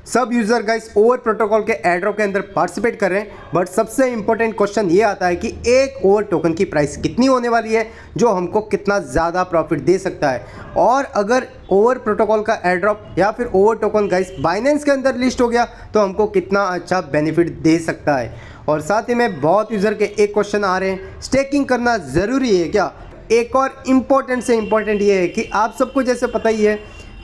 सब user guys over protocol के airdrop के अंदर पार्टिसिपेट कर रहे हैं, बट सबसे इंपॉर्टेंट क्वेश्चन ये आता है कि एक ओवर टोकन की प्राइस कितनी होने वाली है जो हमको कितना ज़्यादा प्रॉफिट दे सकता है। और अगर ओवर प्रोटोकॉल का एयरड्रॉप या फिर ओवर टोकन गाइस बाइनेंस के अंदर लिस्ट हो गया तो हमको कितना अच्छा बेनिफिट दे सकता है। और साथ ही में बहुत यूज़र के एक क्वेश्चन आ रहे हैं, स्टेकिंग करना ज़रूरी है क्या। एक और इम्पोर्टेंट से इम्पोर्टेंट ये है कि आप सबको जैसे पता ही है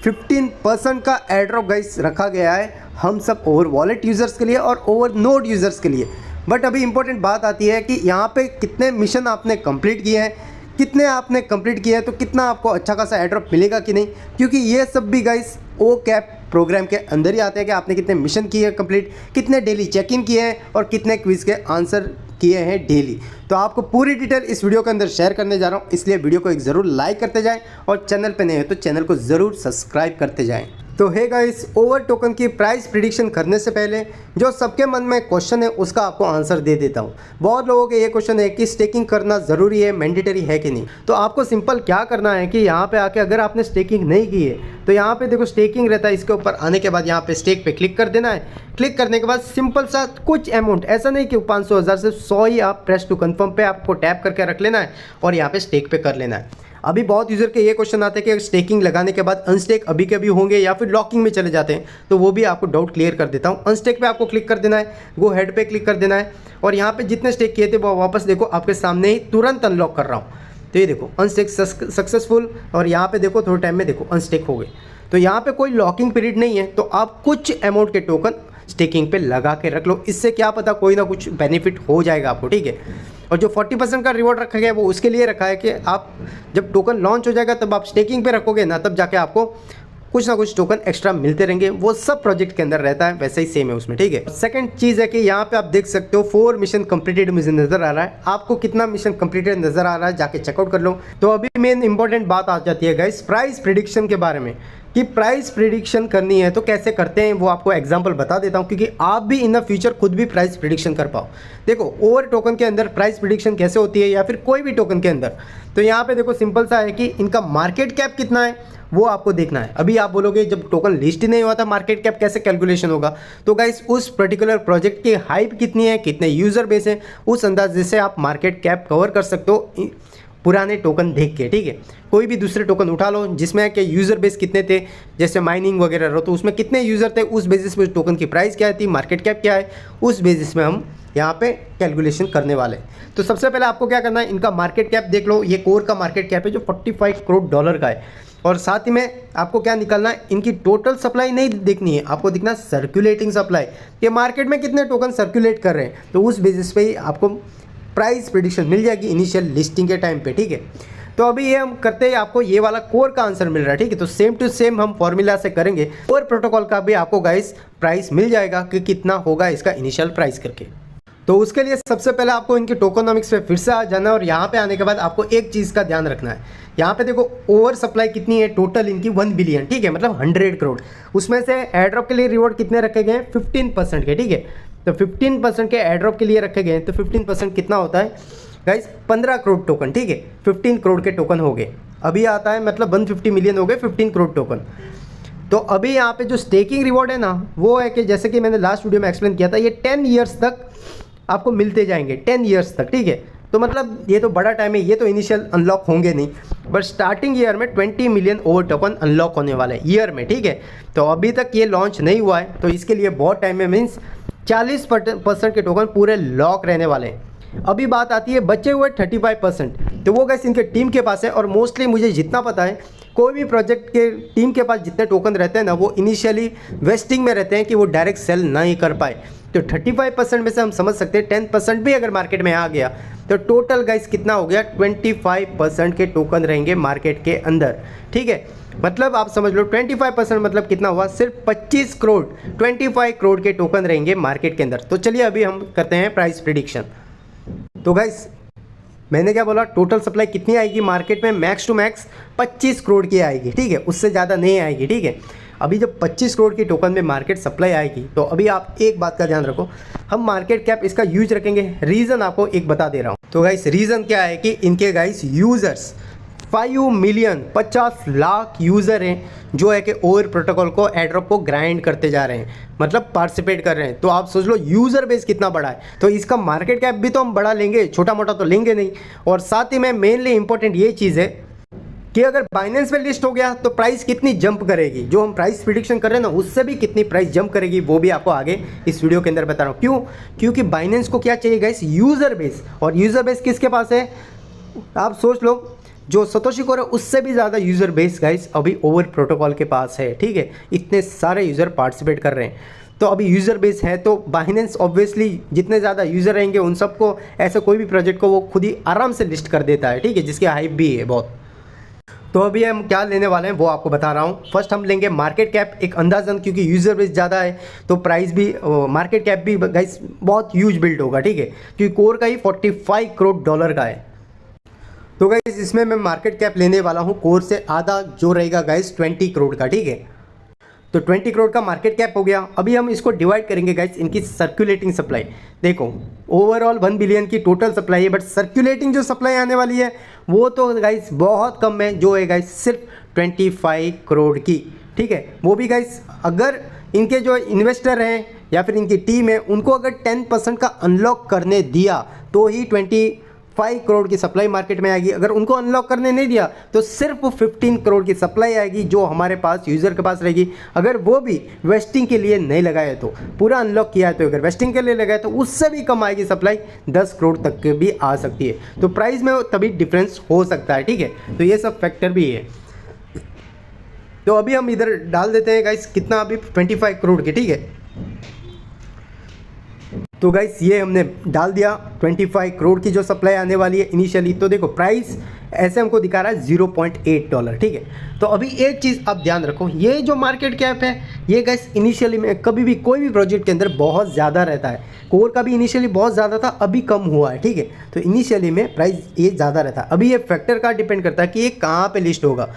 15% का एयरड्रॉप गाइस रखा गया है हम सब ओवर वॉलेट यूज़र्स के लिए और ओवर नोड यूज़र्स के लिए। बट अभी इंपॉर्टेंट बात आती है कि यहाँ पे कितने मिशन आपने कंप्लीट किए हैं, कितने आपने कंप्लीट किया है तो कितना आपको अच्छा खासा एयरड्रॉप मिलेगा कि नहीं, क्योंकि ये सब भी गाइस ओ कैप प्रोग्राम के अंदर ही आते हैं कि आपने कितने मिशन किए हैं कंप्लीट, कितने डेली चेक इन किए हैं और कितने क्विज़ के आंसर किए हैं डेली। तो आपको पूरी डिटेल इस वीडियो के अंदर शेयर करने जा रहा हूँ, इसलिए वीडियो को एक ज़रूर लाइक करते जाएं और चैनल पे नए हो तो चैनल को ज़रूर सब्सक्राइब करते जाएं। तो है गाइस, ओवर टोकन की प्राइस प्रिडिक्शन करने से पहले जो सबके मन में क्वेश्चन है उसका आपको आंसर दे देता हूँ। बहुत लोगों के ये क्वेश्चन है कि स्टेकिंग करना ज़रूरी है, मैंडेटरी है कि नहीं। तो आपको सिंपल क्या करना है कि यहाँ पे आके अगर आपने स्टेकिंग नहीं की है तो यहाँ पे देखो स्टेकिंग रहता है, इसके ऊपर आने के बाद यहाँ पे स्टेक पे क्लिक कर देना है। क्लिक करने के बाद सिंपल सा कुछ अमाउंट, ऐसा नहीं कि 500 हज़ार से 100 ही आप प्रेस टू कन्फर्म पे आपको टैप करके रख लेना है और यहाँ पे स्टेक पे कर लेना है। अभी बहुत यूज़र के ये क्वेश्चन आते हैं कि स्टेकिंग लगाने के बाद अनस्टेक अभी के अभी होंगे या फिर लॉकिंग में चले जाते हैं, तो वो भी आपको डाउट क्लियर कर देता हूँ। अनस्टेक पे आपको क्लिक कर देना है, गो हेड पे क्लिक कर देना है और यहाँ पे जितने स्टेक किए थे वो वापस देखो आपके सामने ही तुरंत अनलॉक कर रहा हूँ। तो ये देखो अनस्टेक सक्सेसफुल और यहाँ पे देखो थोड़े टाइम में देखो अनस्टेक हो गए। तो यहाँ पे कोई लॉकिंग पीरियड नहीं है, तो आप कुछ अमाउंट के टोकन स्टेकिंग पे लगा के रख लो, इससे क्या पता कोई ना कुछ बेनिफिट हो जाएगा आपको, ठीक है। और जो 40% का रिवॉर्ड रखा गया है वो उसके लिए रखा है कि आप जब टोकन लॉन्च हो जाएगा तब आप स्टेकिंग पे रखोगे ना, तब जाके आपको कुछ ना कुछ टोकन एक्स्ट्रा मिलते रहेंगे। वो सब प्रोजेक्ट के अंदर रहता है, वैसे ही सेम है उसमें, ठीक है। सेकंड चीज़ है कि यहाँ पे आप देख सकते हो 4 मिशन कंप्लीटेड मुझे नज़र आ रहा है। आपको कितना मिशन कंप्लीटेड नज़र आ रहा है जाके चेकआउट कर लो। तो अभी मेन इंपॉर्टेंट बात आ जाती है गाइस प्राइस प्रिडिक्शन के बारे में, कि प्राइस प्रिडिक्शन करनी है तो कैसे करते हैं वो आपको एग्जांपल बता देता हूं, क्योंकि आप भी इन द फ्यूचर खुद भी प्राइस प्रिडिक्शन कर पाओ। देखो ओवर टोकन के अंदर प्राइस प्रिडिक्शन कैसे होती है या फिर कोई भी टोकन के अंदर, तो यहाँ पे देखो सिंपल सा है कि इनका मार्केट कैप कितना है वो आपको देखना है। अभी आप बोलोगे जब टोकन लिस्ट ही नहीं हुआ था मार्केट कैप कैसे कैलकुलेशन होगा, तो गाइस उस पर्टिकुलर प्रोजेक्ट की हाइप कितनी है, कितने यूज़र बेस है, उस अंदाजे से आप मार्केट कैप कवर कर सकते हो पुराने टोकन देख के, ठीक है। कोई भी दूसरे टोकन उठा लो जिसमें कि यूज़र बेस कितने थे, जैसे माइनिंग वगैरह रहो तो उसमें कितने यूज़र थे, उस बेसिस पे टोकन की प्राइस क्या थी, मार्केट कैप क्या है, उस बेसिस में हम यहाँ पे कैलकुलेशन करने वाले हैं। तो सबसे पहले आपको क्या करना है, इनका मार्केट कैप देख लो। ये कोर का मार्केट कैप है जो 45 करोड़ डॉलर का है। और साथ ही में आपको क्या निकालना है, इनकी टोटल सप्लाई नहीं देखनी है, आपको दिखना सर्कुलेटिंग सप्लाई, कि मार्केट में कितने टोकन सर्कुलेट कर रहे हैं। तो उस बेसिस पे ही आपको प्राइस प्रेडिक्शन मिल जाएगी इनिशियल लिस्टिंग के टाइम पे, ठीक है। तो अभी ये हम करते हैं, आपको ये वाला कोर का आंसर मिल रहा है, ठीक है। तो सेम टू सेम हम फॉर्मूला से करेंगे, कोर प्रोटोकॉल का भी आपको गाइस प्राइस मिल जाएगा कि कितना होगा इसका इनिशियल प्राइस करके। तो उसके लिए सबसे पहले आपको इनके टोकोनॉमिक्स पे फिर से आ जाना है और यहाँ पे आने के बाद आपको एक चीज़ का ध्यान रखना है। यहाँ पे देखो ओवर सप्लाई कितनी है, टोटल इनकी 1 बिलियन, ठीक है, मतलब 100 करोड़। उसमें से एयरड्रॉप के लिए रिवॉर्ड कितने रखे गए हैं, 15% के, ठीक है। तो 15% के एयरड्रॉप के लिए रखे गए हैं, तो 15% कितना होता है गाइस, 15 करोड़ टोकन, ठीक है। 15 करोड़ के टोकन हो गए, अभी आता है मतलब 150 मिलियन हो गए 15 करोड़ टोकन। तो अभी यहाँ पे जो स्टेकिंग रिवॉर्ड है ना वो है कि जैसे कि मैंने लास्ट वीडियो में एक्सप्लेन किया था, ये 10 ईयर्स तक आपको मिलते जाएंगे, 10 ईयर्स तक, ठीक है। तो मतलब ये तो बड़ा टाइम है, ये तो इनिशियल अनलॉक होंगे नहीं, बट स्टार्टिंग ईयर में 20 मिलियन ओवर टोकन अनलॉक होने वाले हैं ईयर में, ठीक है। तो अभी तक ये लॉन्च नहीं हुआ है, तो इसके लिए बहुत टाइम है, मीन्स 40% के टोकन पूरे लॉक रहने वाले हैं। अभी बात आती है बचे हुए 35%, तो वो गाइस इनके टीम के पास है। और मोस्टली मुझे जितना पता है कोई भी प्रोजेक्ट के टीम के पास जितने टोकन रहते हैं ना वो इनिशियली वेस्टिंग में रहते हैं कि वो डायरेक्ट सेल नहीं कर पाए। तो 35% में से हम समझ सकते हैं 10% भी अगर मार्केट में आ गया तो टोटल गाइस कितना हो गया, 25% के टोकन रहेंगे मार्केट के अंदर, ठीक है। मतलब आप समझ लो 25% मतलब कितना हुआ, सिर्फ 25 करोड़, 25 करोड़ के टोकन रहेंगे मार्केट के अंदर। तो चलिए अभी हम करते हैं प्राइस प्रिडिक्शन। तो गाइस मैंने क्या बोला, टोटल सप्लाई कितनी आएगी मार्केट में, मैक्स टू मैक्स 25 करोड़ की आएगी, ठीक है, उससे ज़्यादा नहीं आएगी, ठीक है। अभी जब 25 करोड़ की टोकन में मार्केट सप्लाई आएगी तो अभी आप एक बात का ध्यान रखो, हम मार्केट कैप इसका यूज रखेंगे। रीज़न आपको एक बता दे रहा हूँ। तो गाइस रीज़न क्या है कि इनके guys users 5 million 50 lakh user हैं जो है कि ओवर प्रोटोकॉल को एड्रॉप को ग्राइंड करते जा रहे हैं, मतलब पार्टिसिपेट कर रहे हैं। तो आप सोच लो यूज़र बेस कितना बड़ा है, तो इसका मार्केट कैप भी तो हम बड़ा लेंगे, छोटा मोटा तो लेंगे नहीं। और साथ ही में मेनली इंपॉर्टेंट ये चीज़ है कि अगर बाइनेंस पे लिस्ट हो गया तो प्राइस कितनी जंप करेगी, जो हम प्राइस प्रिडिक्शन कर रहे हैं ना उससे भी कितनी प्राइस जंप करेगी वो भी आपको आगे इस वीडियो के अंदर बता रहा हूँ। क्यों? क्योंकि बाइनेंस को क्या चाहिए गाइस, यूज़र बेस। और यूज़र बेस किसके पास है? आप सोच लो, जो सतोशी कोर है उससे भी ज़्यादा यूज़र बेस गाइस अभी ओवर प्रोटोकॉल के पास है, ठीक है। इतने सारे यूज़र पार्टिसिपेट कर रहे हैं, तो अभी यूज़र बेस है, तो बाइनेंस ऑब्वियसली जितने ज़्यादा यूज़र रहेंगे उन सबको, ऐसे कोई भी प्रोजेक्ट को वो खुद ही आराम से लिस्ट कर देता है, ठीक है, जिसकी हाइप भी है बहुत। तो अभी हम क्या लेने वाले हैं वो आपको बता रहा हूँ। फर्स्ट हम लेंगे मार्केट कैप, एक अंदाजन, क्योंकि यूज़र बेस ज़्यादा है तो प्राइस भी, मार्केट कैप भी गाइस बहुत ह्यूज बिल्ड होगा, ठीक है, क्योंकि कोर का ही 45 करोड़ डॉलर का है। तो गाइस इसमें मैं मार्केट कैप लेने वाला हूँ कोर से आधा, जो रहेगा गाइस 20 करोड़ का, ठीक है। तो 20 करोड़ का मार्केट कैप हो गया। अभी हम इसको डिवाइड करेंगे गाइस इनकी सर्कुलेटिंग सप्लाई। देखो ओवरऑल 1 बिलियन की टोटल सप्लाई है, बट सर्कुलेटिंग जो सप्लाई आने वाली है वो तो गाइस बहुत कम है, जो है गाइस सिर्फ 25 करोड़ की, ठीक है। वो भी गाइस अगर इनके जो इन्वेस्टर हैं या फिर इनकी टीम है उनको अगर 10% का अनलॉक करने दिया तो ही 25 करोड़ की सप्लाई मार्केट में आएगी। अगर उनको अनलॉक करने नहीं दिया तो सिर्फ 15 करोड़ की सप्लाई आएगी, जो हमारे पास यूज़र के पास रहेगी। अगर वो भी वेस्टिंग के लिए नहीं लगाए तो, पूरा अनलॉक किया है तो, अगर वेस्टिंग के लिए लगाए तो उससे भी कम आएगी सप्लाई, 10 करोड़ तक के भी आ सकती है। तो प्राइस में तभी डिफरेंस हो सकता है, ठीक है। तो ये सब फैक्टर भी है। तो अभी हम इधर डाल देते हैं गाइस कितना, अभी 25 करोड़ के, ठीक है। तो गाइस ये हमने डाल दिया 25 करोड़ की जो सप्लाई आने वाली है इनिशियली। तो देखो प्राइस ऐसे हमको दिखा रहा है $0.8, ठीक है। तो अभी एक चीज़ आप ध्यान रखो, ये जो मार्केट कैप है ये गाइस इनिशियली में कभी भी कोई भी प्रोजेक्ट के अंदर बहुत ज़्यादा रहता है। कोर का भी इनिशियली बहुत ज़्यादा था, अभी कम हुआ है, ठीक है। तो इनिशियली में प्राइस ये ज़्यादा रहता है। अभी ये फैक्टर का डिपेंड करता है कि ये कहाँ पर लिस्ट होगा।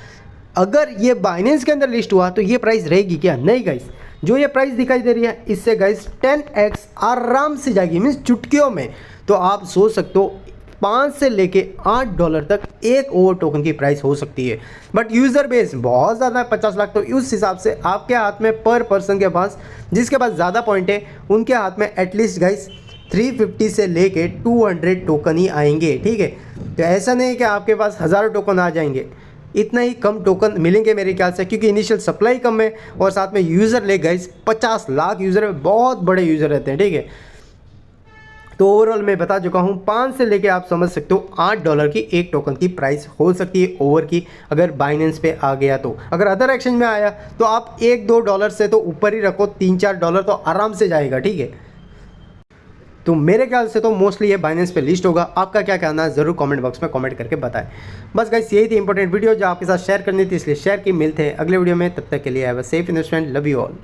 अगर ये बाइनेंस के अंदर लिस्ट हुआ तो ये प्राइस रहेगी क्या? नहीं गाइस, जो ये प्राइस दिखाई दे रही है इससे गाइस 10x आराम से जाएगी, मीन्स चुटकियों में। तो आप सोच सकते हो 5 से लेके $8 तक एक ओवर टोकन की प्राइस हो सकती है। बट यूज़र बेस बहुत ज़्यादा है, 50 लाख, तो उस हिसाब से आपके हाथ में पर पर्सन के पास, जिसके पास ज़्यादा पॉइंट है उनके हाथ में एटलीस्ट गाइस 350 से लेके 200 टोकन ही आएंगे, ठीक है। तो ऐसा नहीं कि आपके पास हज़ारों टोकन आ जाएंगे, इतना ही कम टोकन मिलेंगे मेरे ख्याल से, क्योंकि इनिशियल सप्लाई कम है और साथ में यूज़र ले गए 50 लाख यूज़र है, बहुत बड़े यूज़र रहते हैं, ठीक है। तो ओवरऑल मैं बता चुका हूँ 5 से लेके आप समझ सकते हो $8 की एक टोकन की प्राइस हो सकती है ओवर की, अगर बाइनेंस पे आ गया तो। अगर अदर एक्सचेंज में आया तो आप $1-2 से तो ऊपर ही रखो, $3-4 तो आराम से जाएगा, ठीक है। तो मेरे ख्याल से तो मोस्टली ये बाइनेंस पे लिस्ट होगा। आपका क्या कहना है ज़रूर कमेंट बॉक्स में कमेंट करके बताएं। बस गाइस यही थी इंपॉर्टेंट वीडियो जो आपके साथ शेयर करनी थी, इसलिए शेयर की। मिलते हैं अगले वीडियो में, तब तक के लिए have a safe investment, love you all.